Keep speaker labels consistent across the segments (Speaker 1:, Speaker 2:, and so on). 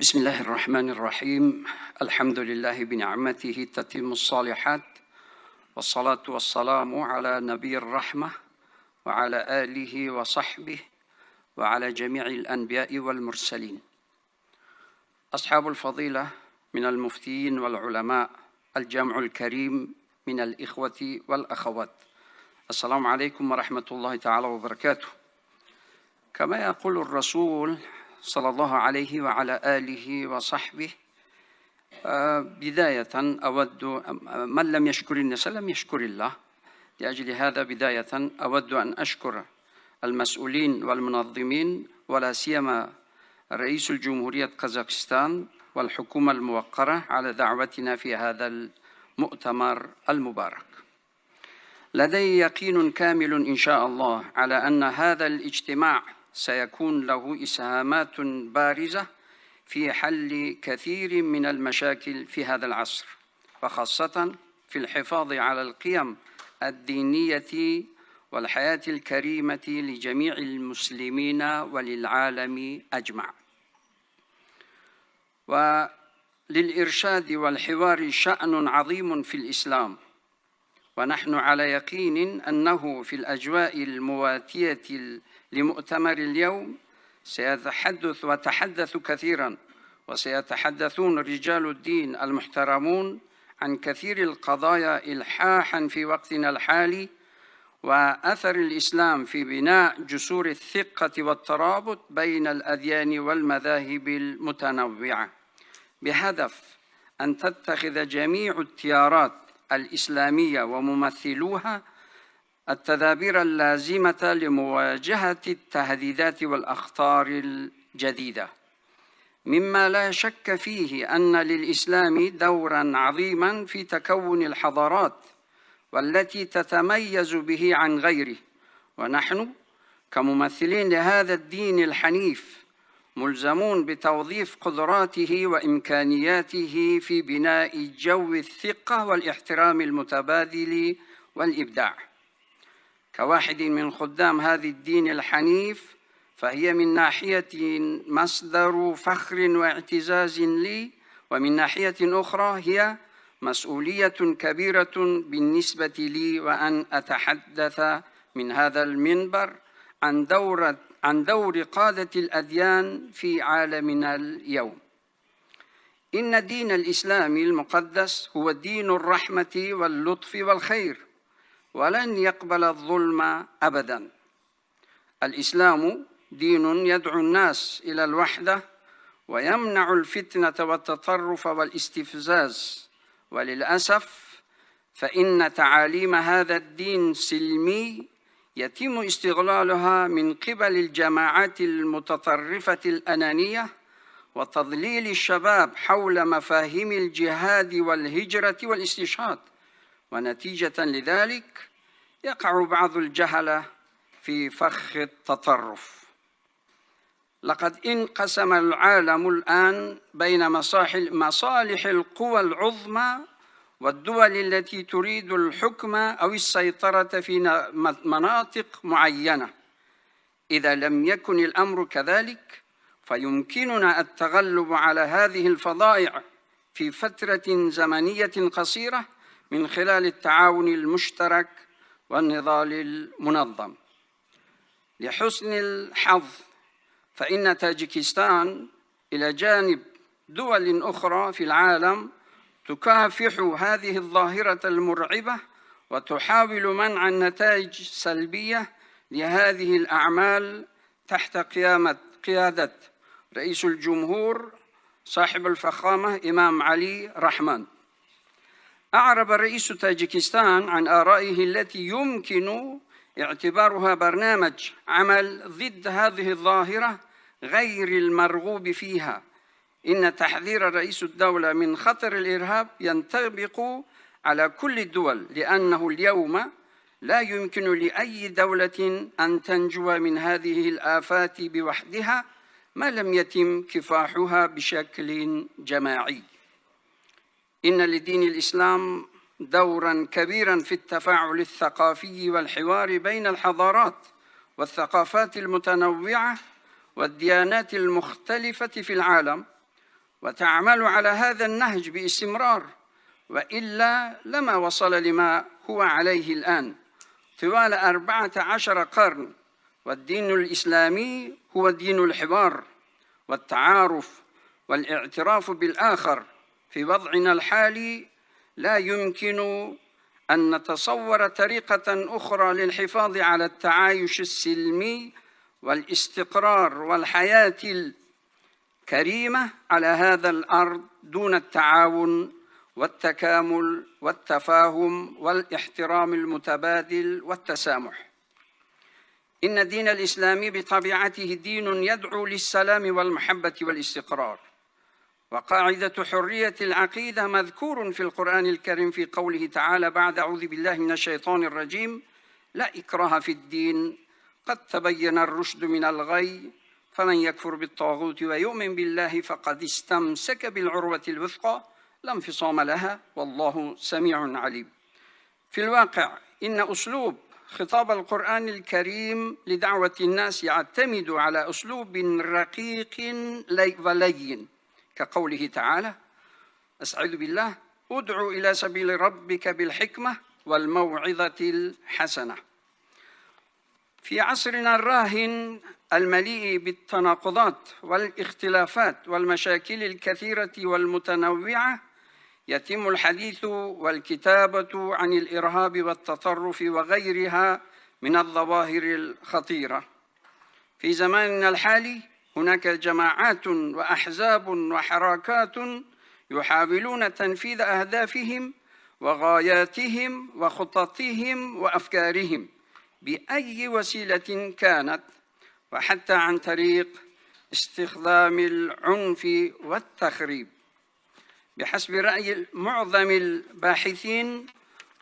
Speaker 1: بسم الله الرحمن الرحيم. الحمد لله بنعمته تتم الصالحات، والصلاة والسلام على نبي الرحمة وعلى آله وصحبه وعلى جميع الأنبياء والمرسلين. أصحاب الفضيلة من المفتيين والعلماء، الجمع الكريم من الإخوة والأخوات، السلام عليكم ورحمة الله تعالى وبركاته. كما يقول الرسول صلى الله عليه وعلى آله وصحبه، بداية أود من لم يشكر الناس لم يشكر الله. لأجل هذا بداية أود أن أشكر المسؤولين والمنظمين، ولا سيما رئيس الجمهورية قزاقستان والحكومة الموقرة على دعوتنا في هذا المؤتمر المبارك. لدي يقين كامل إن شاء الله على أن هذا الاجتماع سيكون له إسهامات بارزة في حل كثير من المشاكل في هذا العصر، وخاصة في الحفاظ على القيم الدينية والحياة الكريمة لجميع المسلمين وللعالم أجمع. وللإرشاد والحوار شأن عظيم في الإسلام، ونحن على يقين أنه في الأجواء المواتية لمؤتمر اليوم سيتحدث كثيراً، وسيتحدثون رجال الدين المحترمون عن كثير القضايا إلحاحاً في وقتنا الحالي، وأثر الإسلام في بناء جسور الثقة والترابط بين الأديان والمذاهب المتنوعة، بهدف أن تتخذ جميع التيارات الإسلامية وممثلوها التدابير اللازمة لمواجهة التهديدات والأخطار الجديدة، مما لا شك فيه أن للإسلام دوراً عظيماً في تكون الحضارات والتي تتميز به عن غيره. ونحن كممثلين لهذا الدين الحنيف ملزمون بتوظيف قدراته وإمكانياته في بناء جو الثقة والاحترام المتبادل والإبداع. كواحد من خدام هذا الدين الحنيف، فهي من ناحية مصدر فخر واعتزاز لي، ومن ناحية أخرى هي مسؤولية كبيرة بالنسبة لي، وأن أتحدث من هذا المنبر عن دور قادة الأديان في عالمنا اليوم. إن الدين الإسلامي المقدس هو دين الرحمة واللطف والخير، ولن يقبل الظلم أبداً. الإسلام دين يدعو الناس إلى الوحدة، ويمنع الفتنة والتطرف والاستفزاز، وللأسف فإن تعاليم هذا الدين سلمي يتم استغلالها من قبل الجماعات المتطرفة الأنانية وتضليل الشباب حول مفاهيم الجهاد والهجرة والاستشهاد، ونتيجة لذلك يقع بعض الجهلة في فخ التطرف. لقد انقسم العالم الآن بين مصالح القوى العظمى والدول التي تريد الحكم أو السيطرة في مناطق معينة. إذا لم يكن الأمر كذلك، فيمكننا التغلب على هذه الفظائع في فترة زمنية قصيرة من خلال التعاون المشترك والنضال المنظم. لحسن الحظ فإن تاجيكستان إلى جانب دول أخرى في العالم تكافح هذه الظاهرة المرعبة، وتحاول منع النتائج السلبية لهذه الأعمال تحت قيادة رئيس الجمهور صاحب الفخامة إمام علي رحمان. أعرب رئيس تاجيكستان عن آرائه التي يمكن اعتبارها برنامج عمل ضد هذه الظاهرة غير المرغوب فيها. إن تحذير رئيس الدولة من خطر الإرهاب ينطبق على كل الدول، لأنه اليوم لا يمكن لأي دولة أن تنجو من هذه الآفات بوحدها ما لم يتم كفاحها بشكل جماعي. إن لدين الإسلام دوراً كبيراً في التفاعل الثقافي والحوار بين الحضارات والثقافات المتنوعة والديانات المختلفة في العالم، وتعمل على هذا النهج باستمرار، وإلا لما وصل لما هو عليه الآن طوال 14 قرن. والدين الإسلامي هو دين الحوار والتعارف والاعتراف بالآخر. في وضعنا الحالي لا يمكن أن نتصور طريقة أخرى للحفاظ على التعايش السلمي والاستقرار والحياة الكريمة على هذا الأرض دون التعاون والتكامل والتفاهم والاحترام المتبادل والتسامح. إن الدين الإسلامي بطبيعته دين يدعو للسلام والمحبة والاستقرار، وقاعدة حرية العقيدة مذكور في القرآن الكريم في قوله تعالى بعد أعوذ بالله من الشيطان الرجيم: لا إكراه في الدين قد تبين الرشد من الغي فمن يكفر بالطاغوت ويؤمن بالله فقد استمسك بالعروة الوثقى لا انفصام لها والله سميع عليم. في الواقع إن أسلوب خطاب القرآن الكريم لدعوة الناس يعتمد على أسلوب رقيق ولين، كقوله تعالى: أستعيذ بالله: ادع إلى سبيل ربك بالحكمة والموعظة الحسنة. في عصرنا الراهن المليء بالتناقضات والاختلافات والمشاكل الكثيرة والمتنوعة، يتم الحديث والكتابة عن الإرهاب والتطرف وغيرها من الظواهر الخطيرة. في زماننا الحالي هناك جماعات وأحزاب وحركات يحاولون تنفيذ أهدافهم وغاياتهم وخططهم وأفكارهم بأي وسيلة كانت، وحتى عن طريق استخدام العنف والتخريب. بحسب رأي معظم الباحثين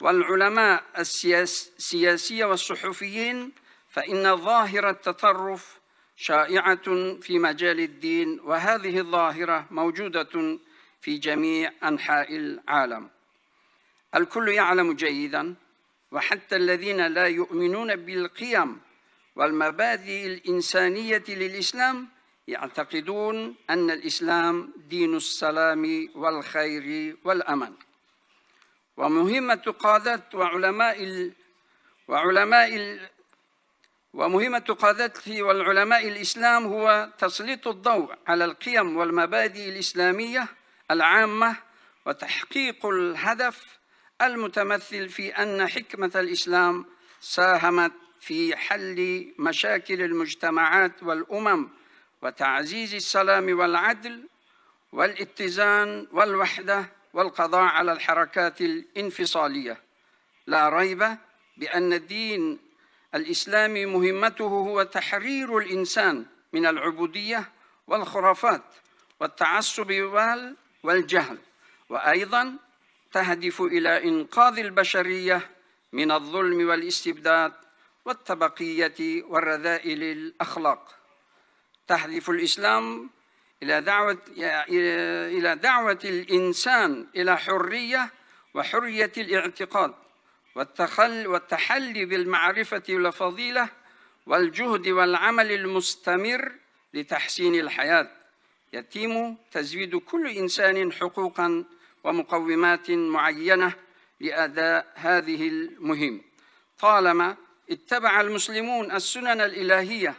Speaker 1: والعلماء السياسية والصحفيين، فإن ظاهرة التطرف شائعة في مجال الدين، وهذه الظاهرة موجودة في جميع أنحاء العالم. الكل يعلم جيداً، وحتى الذين لا يؤمنون بالقيم والمبادئ الإنسانية للإسلام يعتقدون أن الإسلام دين السلام والخير والأمن. ومهمة قادة والعلماء الإسلام هو تسليط الضوء على القيم والمبادئ الإسلامية العامة وتحقيق الهدف المتمثل في أن حكمة الإسلام ساهمت في حل مشاكل المجتمعات والأمم وتعزيز السلام والعدل والاتزان والوحدة والقضاء على الحركات الانفصالية. لا ريب بأن الدين الإسلامي مهمته هو تحرير الإنسان من العبودية والخرافات والتعصب والجهل، وأيضاً تهدف إلى إنقاذ البشرية من الظلم والاستبداد والطبقية والرذائل الأخلاق. تهدف الإسلام إلى دعوة الإنسان إلى حرية وحرية الاعتقاد والتحلي بالمعرفة والفضيلة والجهد والعمل المستمر لتحسين الحياة. يتم تزويد كل إنسان حقوقاً ومقومات معينة لأداء هذه المهمة. طالما اتبع المسلمون السنن الإلهية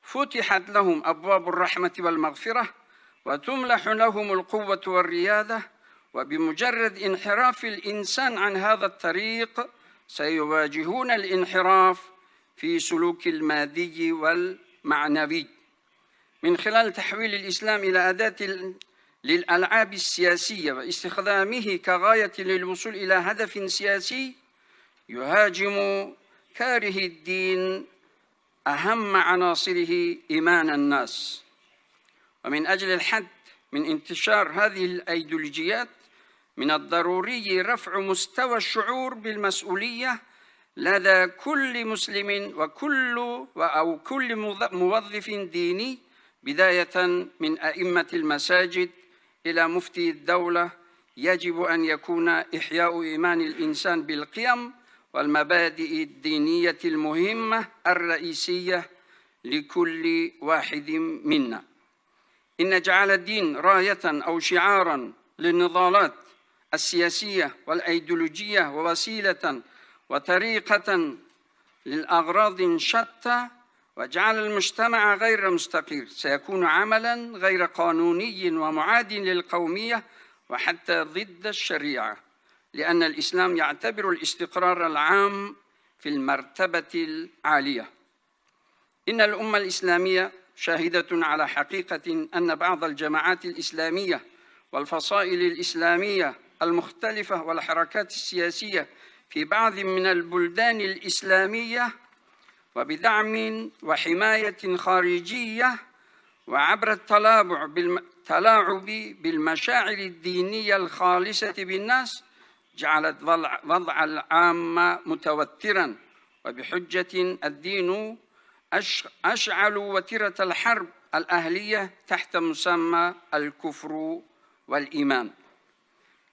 Speaker 1: فتحت لهم أبواب الرحمة والمغفرة وتملح لهم القوة والريادة، وبمجرد انحراف الإنسان عن هذا الطريق سيواجهون الانحراف في سلوك المادي والمعنوي. من خلال تحويل الإسلام إلى أداة للألعاب السياسية واستخدامه كغاية للوصول إلى هدف سياسي، يهاجم كاره الدين أهم عناصره إيمان الناس. ومن أجل الحد من انتشار هذه الأيديولوجيات من الضروري رفع مستوى الشعور بالمسؤولية لدى كل مسلم وكل موظف ديني، بداية من أئمة المساجد إلى مفتي الدولة. يجب أن يكون إحياء إيمان الإنسان بالقيم والمبادئ الدينية المهمة الرئيسية لكل واحد منا. إن جعل الدين راية أو شعارا للنضالات السياسية والأيديولوجية ووسيلة وطريقة للأغراض شتى وجعل المجتمع غير مستقر سيكون عملا غير قانوني ومعاد للقومية وحتى ضد الشريعة، لأن الإسلام يعتبر الاستقرار العام في المرتبة العالية. إن الأمة الإسلامية شاهدة على حقيقة أن بعض الجماعات الإسلامية والفصائل الإسلامية المختلفة والحركات السياسية في بعض من البلدان الإسلامية وبدعم وحماية خارجية وعبر التلاعب بالمشاعر الدينية الخالصة بالناس جعلت وضع العامة متوتراً، وبحجة الدين أشعل وتيرة الحرب الأهلية تحت مسمى الكفر والإيمان.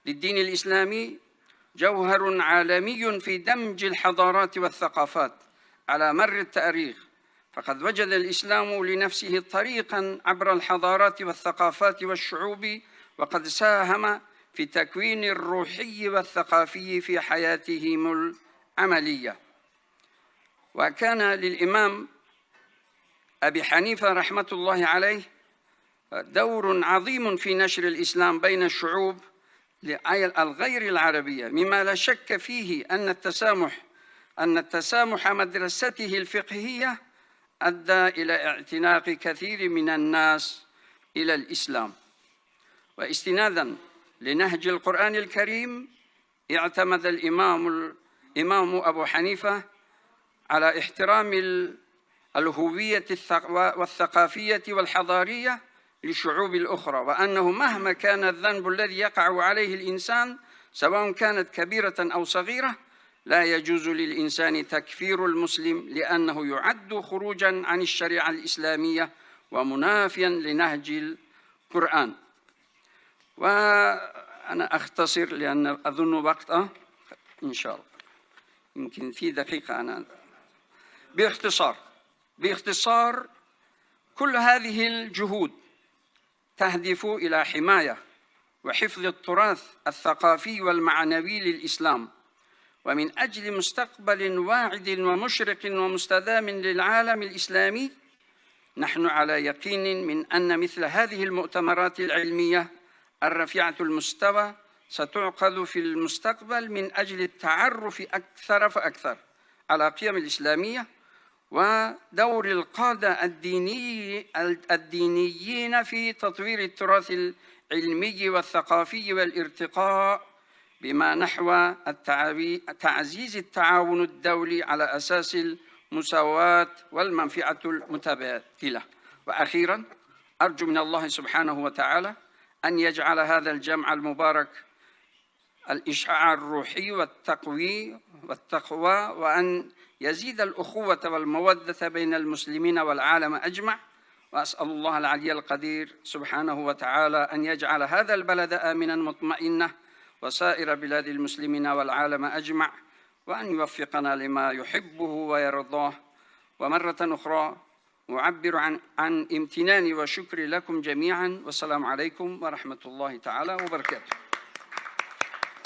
Speaker 1: للدين الإسلامي جوهر عالمي في دمج الحضارات والثقافات على مر التاريخ، فقد وجد الإسلام لنفسه طريقاً عبر الحضارات والثقافات والشعوب، وقد ساهم في تكوين الروحي والثقافي في حياتهم العملية. وكان للإمام أبي حنيفة رحمة الله عليه دور عظيم في نشر الإسلام بين الشعوب الغير العربية، مما لا شك فيه أن التسامح مدرسته الفقهية أدى إلى اعتناق كثير من الناس إلى الإسلام. واستنادا لنهج القرآن الكريم اعتمد الإمام أبو حنيفة على احترام الهوية والثقافية والحضارية للشعوب الأخرى، وأنه مهما كان الذنب الذي يقع عليه الإنسان سواء كانت كبيرة أو صغيرة لا يجوز للإنسان تكفير المسلم، لأنه يعد خروجاً عن الشريعة الإسلامية ومنافياً لنهج القرآن. وأنا أختصر لأن أظن وقته إن شاء الله يمكن في دقيقة. أنا باختصار كل هذه الجهود تهدف إلى حماية وحفظ التراث الثقافي والمعنوي للإسلام، ومن أجل مستقبل واعد ومشرق ومستدام للعالم الإسلامي. نحن على يقين من أن مثل هذه المؤتمرات العلمية الرفيعة المستوى ستعقد في المستقبل من أجل التعرف أكثر فأكثر على قيم الإسلامية ودور القادة الدينيين في تطوير التراث العلمي والثقافي والارتقاء بما نحو تعزيز التعاون الدولي على أساس المساواة والمنفعة المتبادلة. وأخيراً أرجو من الله سبحانه وتعالى أن يجعل هذا الجمع المبارك الإشعاع الروحي والتقوى، وأن يزيد الأخوة والمودة بين المسلمين والعالم أجمع. وأسأل الله العلي القدير سبحانه وتعالى أن يجعل هذا البلد آمناً مطمئناً وسائر بلاد المسلمين والعالم أجمع، وأن يوفقنا لما يحبه ويرضاه. ومرة أخرى أعبر عن امتناني وشكري لكم جميعاً، والسلام عليكم ورحمة الله تعالى وبركاته.